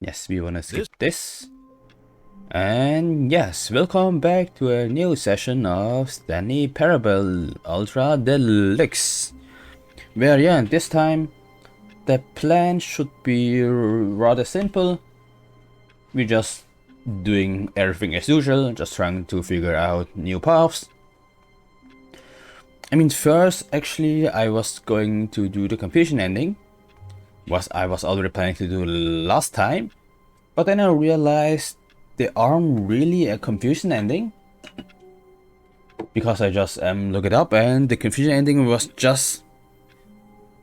Yes, we wanna skip this. And yes, welcome back to a new session of Stanley Parable Ultra Deluxe. Where yeah, this time the plan should be rather simple. We're just doing everything as usual, just trying to figure out new paths. I mean, first, actually, I was going to do the confusion ending. I was already planning to do last time, but then I realized they aren't really a confusion ending, because I just looked it up, and the confusion ending was just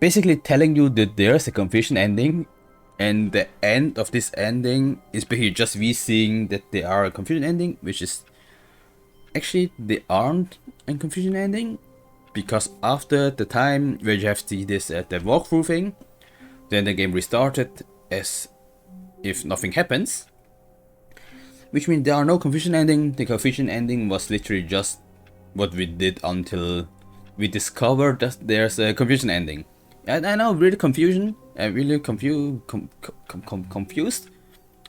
basically telling you that there's a confusion ending, and the end of this ending is basically just we seeing that they are a confusion ending, which is actually they aren't a confusion ending, because after the time where you have to see this the walkthrough thing, then the game restarted as if nothing happens, which means there are no confusion ending. The confusion ending was literally just what we did until we discovered that there's a confusion ending. And I know, really confusion. I'm really confused.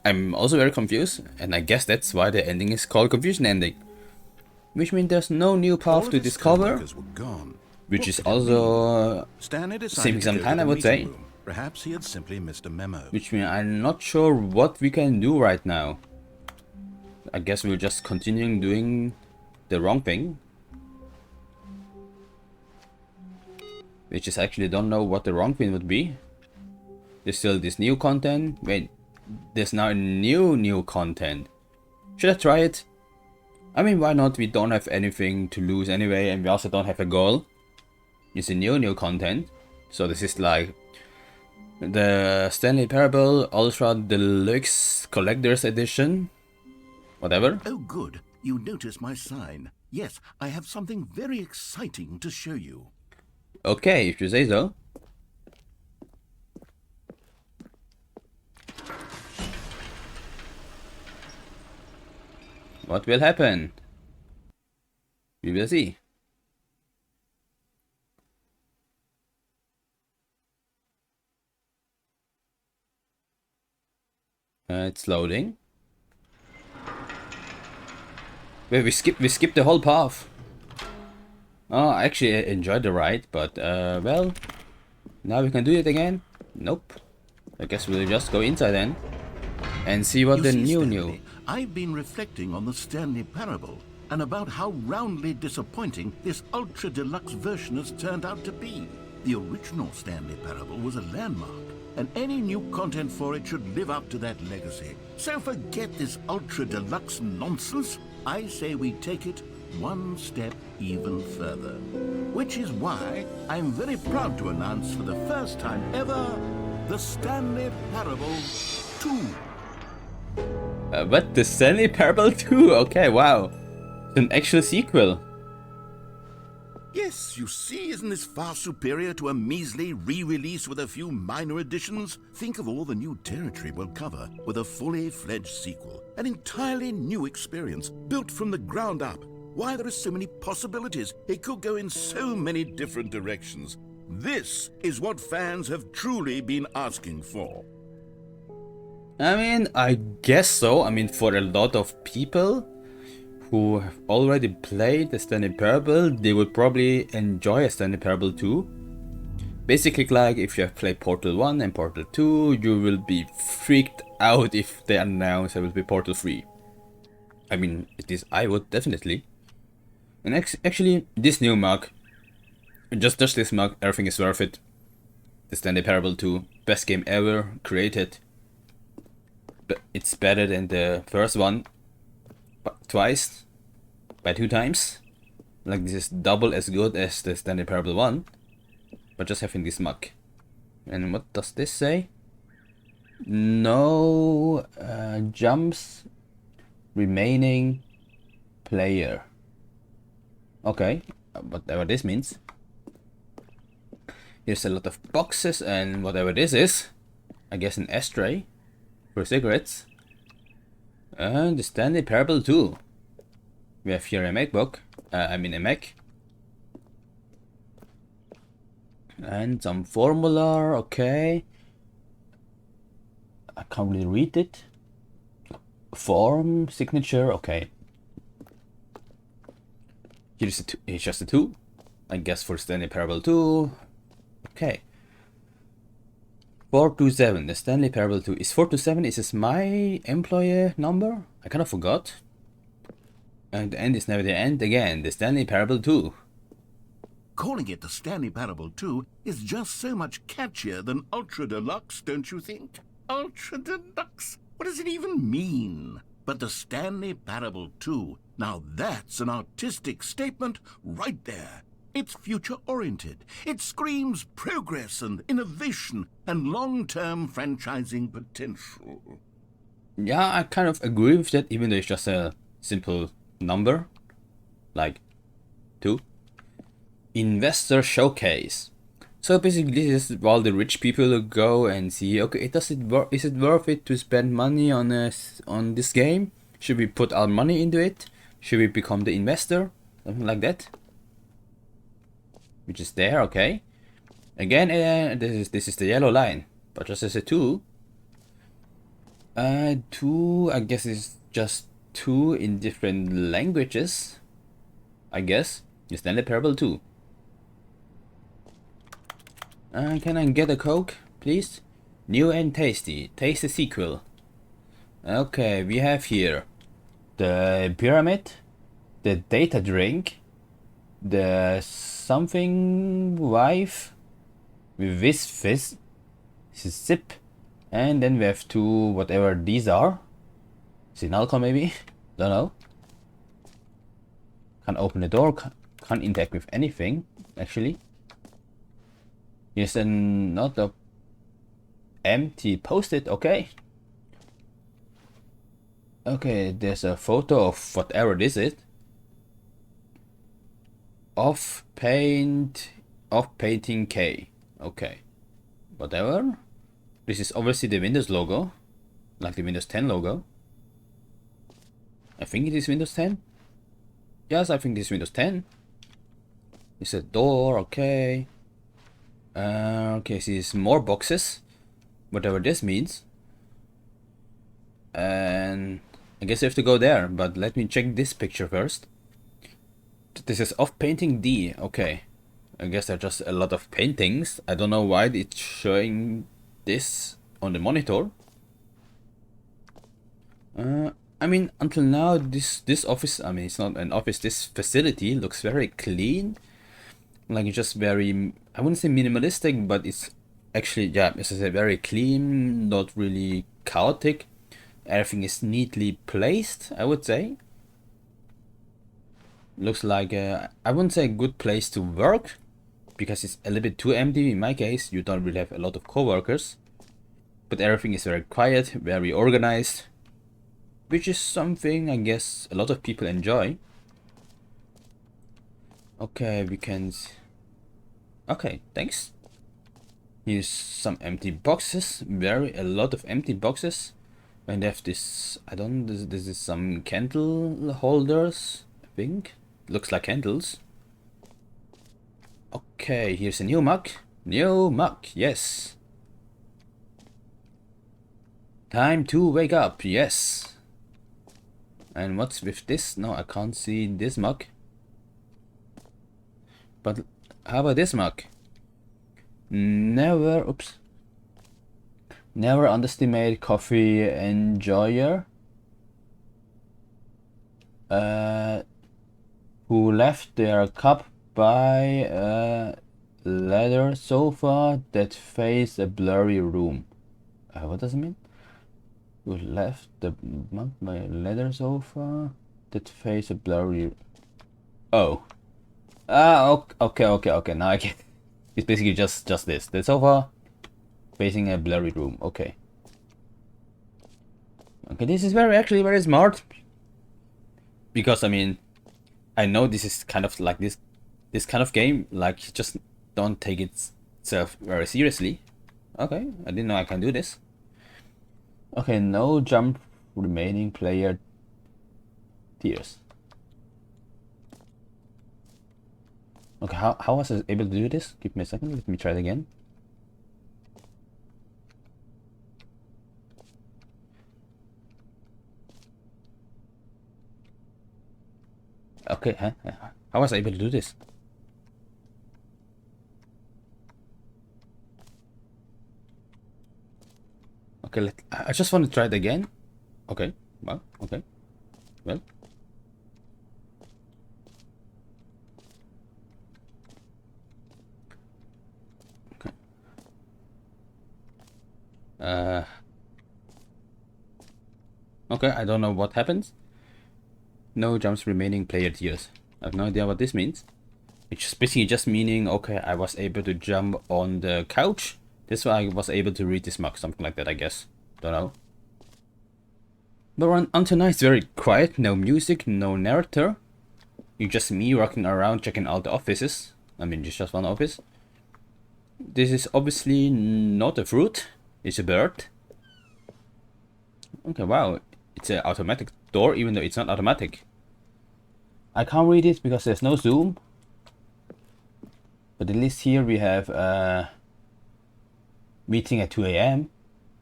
I'm also very confused, and I guess that's why the ending is called confusion ending. Which means there's no new path to discover, which is also saving some time, I would say. Perhaps he had simply missed a memo. Which means I'm not sure what we can do right now. I guess we're just continuing doing the wrong thing. Which is actually don't know what the wrong thing would be. There's still this new content. Wait, there's now new content. Should I try it? I mean, why not? We don't have anything to lose anyway, and we also don't have a goal. It's a new content. So this is like the Stanley Parable Ultra Deluxe Collector's Edition. Whatever. Oh good, you notice my sign. Yes, I have something very exciting to show you. Okay, if you say so. What will happen? We will see. It's loading. Wait, we skipped the whole path. Oh, I actually enjoyed the ride, but well, now we can do it again. Nope. I guess we'll just go inside then and see what the new. I've been reflecting on the Stanley Parable and about how roundly disappointing this ultra deluxe version has turned out to be. The original Stanley Parable was a landmark, and any new content for it should live up to that legacy. So forget this ultra deluxe nonsense. I say we take it one step even further. Which is why I'm very proud to announce for the first time ever, the Stanley Parable 2. What? The Stanley Parable 2? Okay, wow. An actual sequel. Yes, you see, isn't this far superior to a measly re-release with a few minor additions? Think of all the new territory we'll cover with a fully fledged sequel. An entirely new experience, built from the ground up. Why, there are so many possibilities. It could go in so many different directions. This is what fans have truly been asking for. I mean, I guess so. I mean, for a lot of people who have already played the Stanley Parable, they would probably enjoy a Stanley Parable 2. Basically, like if you have played Portal 1 and Portal 2, you will be freaked out if they announce there will be Portal 3. I mean, I would definitely. And actually, this new mug, just this mug, everything is worth it. The Stanley Parable 2, best game ever created. But it's better than the first one, twice, by 2 times. Like, this is double as good as the Stanley Parable 1, but just having this mug. And what does this say? No jumps remaining player. Okay, whatever this means. Here's a lot of boxes and whatever this is. I guess an ashtray for cigarettes. And the Stanley Parable 2. We have here a MacBook. A Mac. And some formula, okay. can't really read it. Form, signature, okay. Here's just a 2. I guess for Stanley Parable 2. Okay. 427, the Stanley Parable 2. Is 427, is this my employer number? I kind of forgot. And the end is never the end again, the Stanley Parable 2. Calling it the Stanley Parable 2 is just so much catchier than Ultra Deluxe, don't you think? Ultra Deluxe? What does it even mean? But the Stanley Parable 2, now that's an artistic statement right there. It's future-oriented. It screams progress and innovation and long-term franchising potential. Yeah, I kind of agree with that, even though it's just a simple number. Like 2. Investor Showcase. So basically this is all the rich people go and see, okay, is it worth it to spend money on this game? Should we put our money into it? Should we become the investor? Something like that. Which is there, okay. Again, this is the yellow line, but just as a 2. 2, I guess is just 2 in different languages. I guess. It's Stanley Parable 2. Can I get a Coke, please? New and tasty. Taste the sequel. Okay, we have here the pyramid, the data drink, the something wife with this fizz, sip, and then we have 2 whatever these are. Is it alcohol maybe? Don't know. Can't open the door, can't interact with anything actually. Yes, and not a empty post-it, okay. Okay, there's a photo of whatever this is. Off painting K. Okay. Whatever. This is obviously the Windows logo. Like the Windows 10 logo. I think it is Windows 10. Yes, I think this is Windows 10. It's a door, okay. Okay, see more boxes, whatever this means. And I guess I have to go there, but let me check this picture first. This is off painting D, okay. I guess there are just a lot of paintings. I don't know why it's showing this on the monitor. I mean, until now, this office, I mean, it's not an office, this facility looks very clean. Like it's just very, I wouldn't say minimalistic, but it's actually, yeah, it's very clean, not really chaotic. Everything is neatly placed, I would say. Looks like I wouldn't say a good place to work, because it's a little bit too empty. In my case, you don't really have a lot of co-workers, but everything is very quiet, very organized, which is something I guess a lot of people enjoy. Okay, we can. Okay, thanks. Here's some empty boxes, a lot of empty boxes. And they have this, I don't know, this is some candle holders, I think. Looks like candles. Okay, here's a new mug. New mug, yes. Time to wake up, yes. And what's with this? No, I can't see this mug. But how about this mug? Never underestimate coffee enjoyer who left their cup by a leather sofa that faced a blurry room. What does it mean? Who left the mug by a leather sofa that faced a blurry... Oh. Okay, now I get it. It's basically just this. The sofa facing a blurry room. Okay. Okay, this is actually very smart. Because I mean, I know this is kind of like this kind of game, like just don't take itself very seriously. Okay, I didn't know I can do this. Okay, no jump remaining player tiers. Okay, how was I able to do this? Give me a second, let me try it again. Okay, huh? How was I able to do this? Okay, I just want to try it again. Okay, well, okay, well. Okay. Okay, I don't know what happens. No jumps remaining player tiers. I have no idea what this means. It's just basically just meaning, okay, I was able to jump on the couch. This way I was able to read this mug, something like that, I guess. Don't know. But until now it's very quiet, no music, no narrator. It's just me walking around checking out the offices. I mean, it's just one office. This is obviously not a fruit, it's a bird. Okay, wow, it's an automatic door even though it's not automatic. I can't read it because there's no zoom. But at least here we have a meeting at 2 a.m.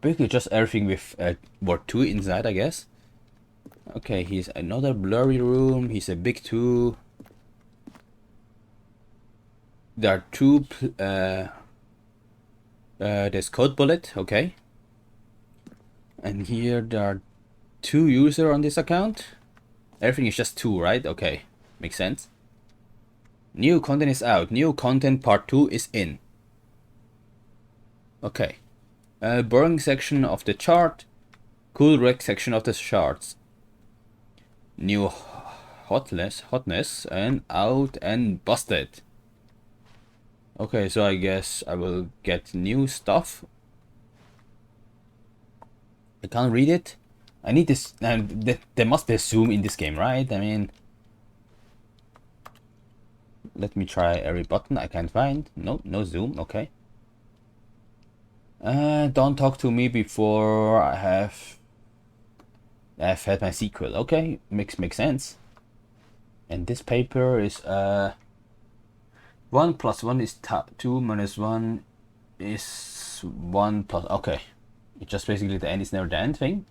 Basically just everything with word 2 inside, I guess. Okay, here's another blurry room. He's a big 2. There are 2... there's code bullet, okay. And here there are 2 users on this account. Everything is just 2, right? Okay, makes sense. New content is out. New content part 2 is in. Okay. Boring section of the chart. Cool wreck section of the charts. New hotness and out and busted. Okay, so I guess I will get new stuff. I can't read it. I need this. There must be a zoom in this game, right? I mean, let me try every button I can find. No, no zoom. Okay. Don't talk to me before I have had my sequel. Okay, makes sense. And this paper is 1 plus 1 is 2 minus 1 is 1 plus. Okay, it's just basically the end is never the end thing.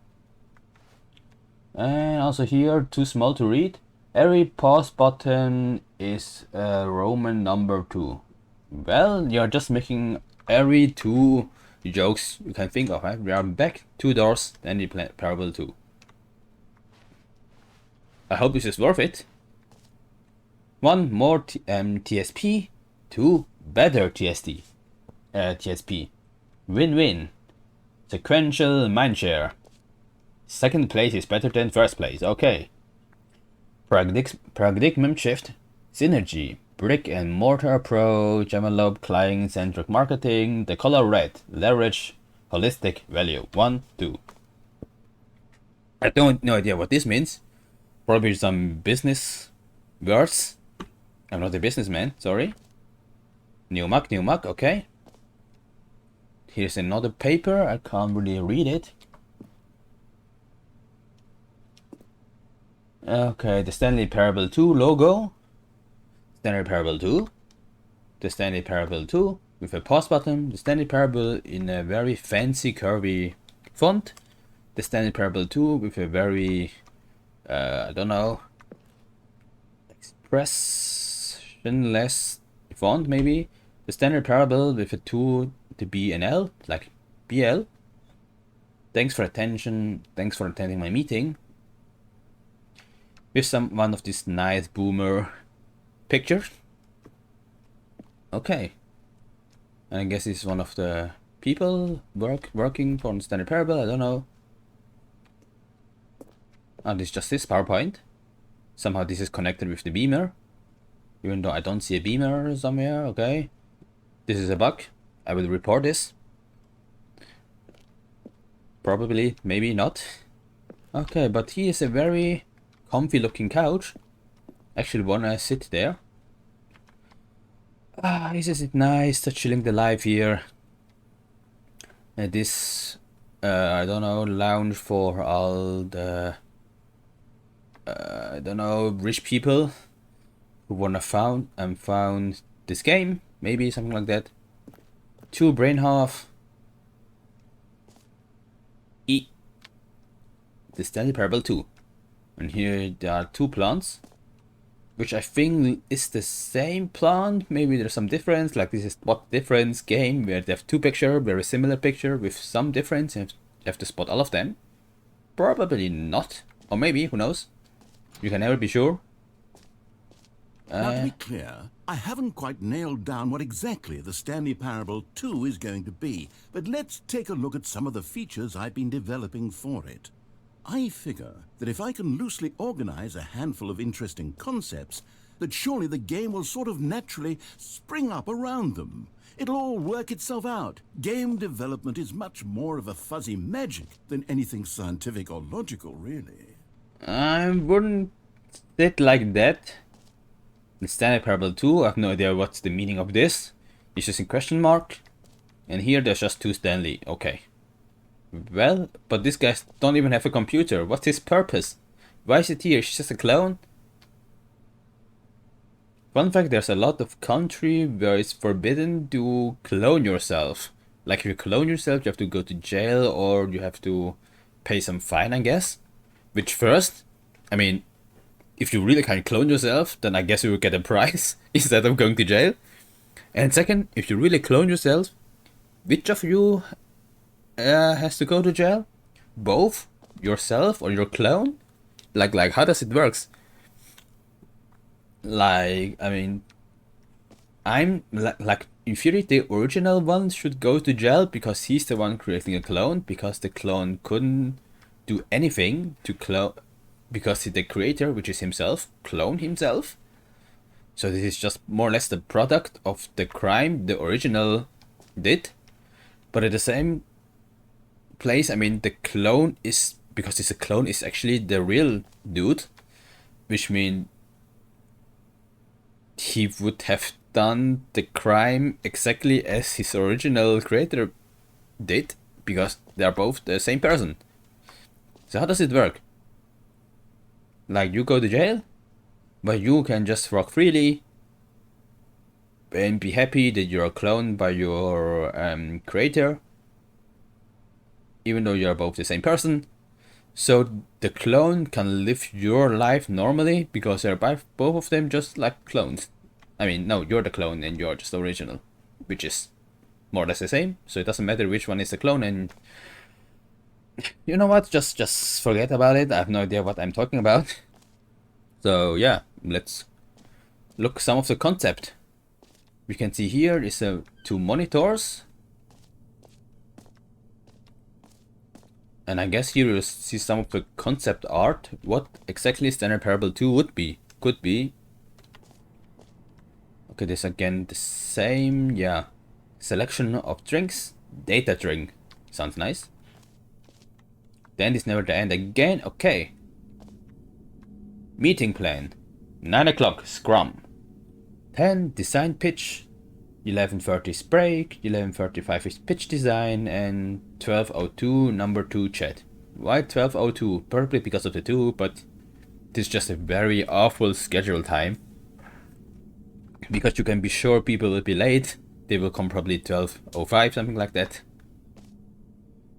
And also here, too small to read. Every pause button is Roman number 2. Well, you're just making every 2 jokes you can think of, right? We are back 2 doors, then the Parable 2. I hope this is worth it. 1 more TSP, 2 better TSP. Win-win. Sequential mindshare. Second place is better than first place. Okay. Paradigm shift. Synergy. Brick and mortar approach. Envelope. Client-centric marketing. The color red. Leverage. Holistic value. 1, 2. I don't no idea what this means. Probably some business words. I'm not a businessman, sorry. New mug, okay. Here's another paper. I can't really read it. Okay, the Stanley Parable 2 logo. Stanley Parable 2. The Stanley Parable 2 with a pause button. The Stanley Parable in a very fancy curvy font. The Stanley Parable 2 with a very, I don't know, expressionless font maybe. The Standard Parable with a 2 to B and L, like BL. Thanks for attention. Thanks for attending my meeting. With one of these nice boomer pictures. Okay. And I guess it's one of the people working for the Standard Parable. I don't know. Oh, this is just this PowerPoint. Somehow this is connected with the beamer. Even though I don't see a beamer somewhere. Okay. This is a bug. I will report this. Probably, maybe not. Okay, but he is a very comfy looking couch. Actually wanna sit there. Ah, isn't it nice to chilling the life here. This, I don't know, lounge for all the, I don't know, rich people who wanna found this game. Maybe something like that. 2 brain half. E. The Stanley Parable 2. And here there are 2 plants. which I think is the same plant. Maybe there's some difference, like this is Spot Difference game where they have two picture, very similar picture with some difference, and you have to spot all of them. Probably not, or maybe, who knows? You can never be sure. Now, to be clear, I haven't quite nailed down what exactly the Stanley Parable 2 is going to be, but let's take a look at some of the features I've been developing for it. I figure that if I can loosely organize a handful of interesting concepts, that surely the game will sort of naturally spring up around them. It'll all work itself out. Game development is much more of a fuzzy magic than anything scientific or logical, really. I wouldn't say it like that. The Stanley Parable 2, I have no idea what's the meaning of this. It's just in question mark. And here there's just two Stanley. Okay. Well, but these guys don't even have a computer. What's his purpose? Why is it here? She's just a clone? Fun fact, there's a lot of country where it's forbidden to clone yourself. Like if you clone yourself, you have to go to jail or you have to pay some fine, I guess. Which first, I mean, if you really can't clone yourself, then I guess you will get a prize instead of going to jail. And second, if you really clone yourself, which of you has to go to jail? Both? Yourself or your clone? Like how does it works? Like, I mean, I'm like in theory the original one should go to jail because he's the one creating a clone, because the clone couldn't do anything to clone, because the creator, which is himself, cloned himself. So this is just more or less the product of the crime the original did. But at the same place, I mean, the clone is, because it's a clone, is actually the real dude, which means he would have done the crime exactly as his original creator did, because they are both the same person. So how does it work? Like, you go to jail, but you can just walk freely and be happy that you're cloned by your creator, even though you're both the same person. So the clone can live your life normally because they're both of them just like clones. I mean, no, you're the clone and you're just the original, which is more or less the same. So it doesn't matter which one is the clone, and you know what? Just forget about it. I have no idea what I'm talking about. So yeah, let's look some of the concept. We can see here is two monitors. And I guess here you'll see some of the concept art. What exactly Stanley Parable 2 could be. Okay, this again the same, yeah. Selection of drinks, data drink. Sounds nice. The end is never the end again, okay. Meeting plan. 9 o'clock, scrum. 10, design pitch. 11:30 is break, 11:35 is pitch design, and 12:02 number 2 chat. Why 12:02? Probably because of the 2, but this is just a very awful schedule time. Because you can be sure people will be late. They will come probably 12:05, something like that.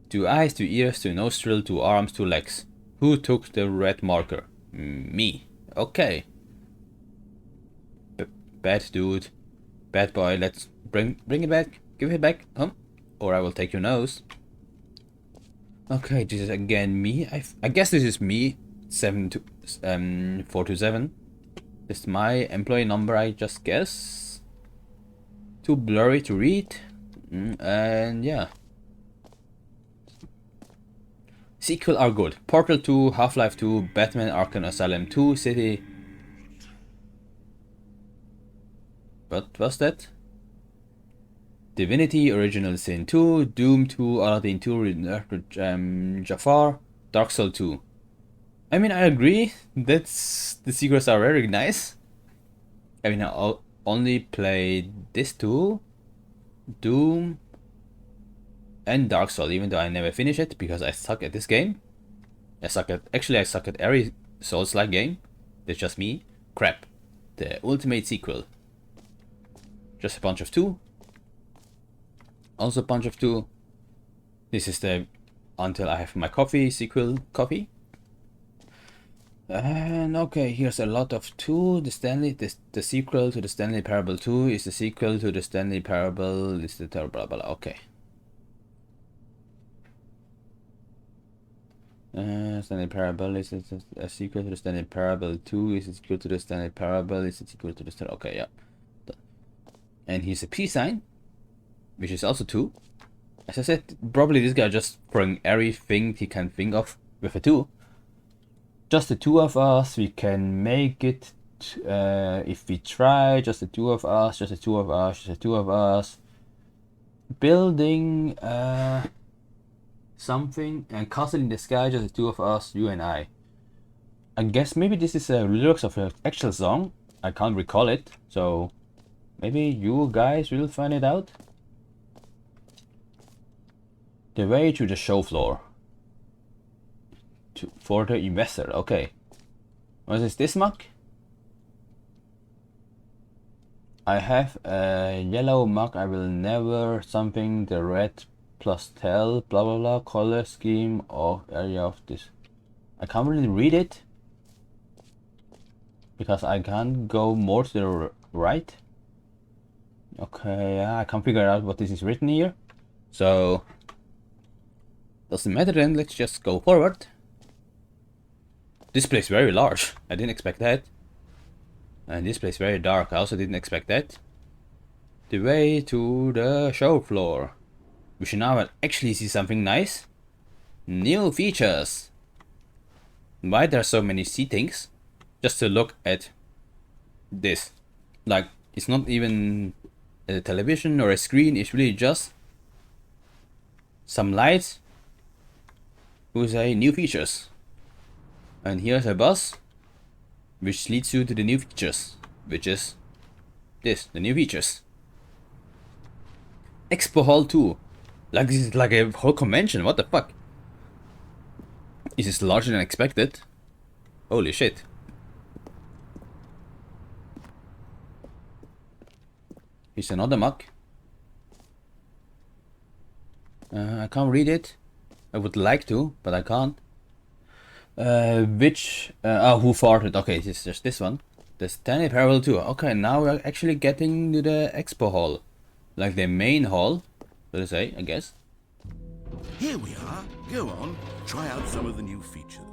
2 eyes, 2 ears, 2 nostrils, 2 arms, 2 legs. Who took the red marker? Me. Okay. Bad dude. Bad boy, let's bring it back. Give it back. Or I will take your nose. Okay, this is again me. I guess this is me. 427. This is my employee number, I just guess. Too blurry to read. And yeah. Sequel are good. Portal 2, Half-Life 2, Batman Arkham Asylum 2, City. What was that? Divinity, Original Sin 2, Doom 2, Aladdin 2, Jafar, Dark Souls 2. I mean, I agree that the sequels are very nice. I mean, I only played this 2, Doom, and Dark Souls, even though I never finished it because I suck at this game. I suck at every Souls-like game. That's just me. Crap. The ultimate sequel. Just a bunch of 2. Also a bunch of 2. This is the Until I Have My Coffee sequel copy. And okay, here's a lot of 2. The sequel to the Stanley Parable 2 is the sequel to the Stanley Parable. Is the blah blah. Okay. Stanley Parable is a sequel to the Stanley Parable 2 is a sequel to the Stanley Parable is a sequel to the Stanley. Okay, yeah. And here's a peace sign, which is also 2. As I said, probably this guy just throwing everything he can think of with a 2. Just the 2 of us, we can make it if we try. Just the 2 of us, just the 2 of us, just the 2 of us. Building something and castle in the sky, just the 2 of us, you and I. I guess maybe this is a lyrics of an actual song. I can't recall it, so maybe you guys will find it out. The way to the show floor. For the investor, okay. What is this mug? I have a yellow mug, I will never something, the red plus tell, blah blah blah, color scheme of area of this. I can't really read it because I can't go more to the right. Okay, I can't figure out what this is written here. So, doesn't matter then, let's just go forward. This place is very large, I didn't expect that. And this place is very dark, I also didn't expect that. The way to the show floor. We should now actually see something nice. New features. Why there are so many seatings? Just to look at this. Like, it's not even a television or a screen, it's really just some lights who say new features. And here's a bus which leads you to the new features, which is this, the new features. Expo Hall 2. Like, this is like a whole convention, what the fuck? This is larger than expected. Holy shit. Here's another mug. I can't read it. I would like to, but I can't. Who farted? Okay, it's just this one. The Stanley Parable 2. Okay, now we're actually getting to the expo hall. Like the main hall, so to say, I guess. Here we are. Go on. Try out some of the new features.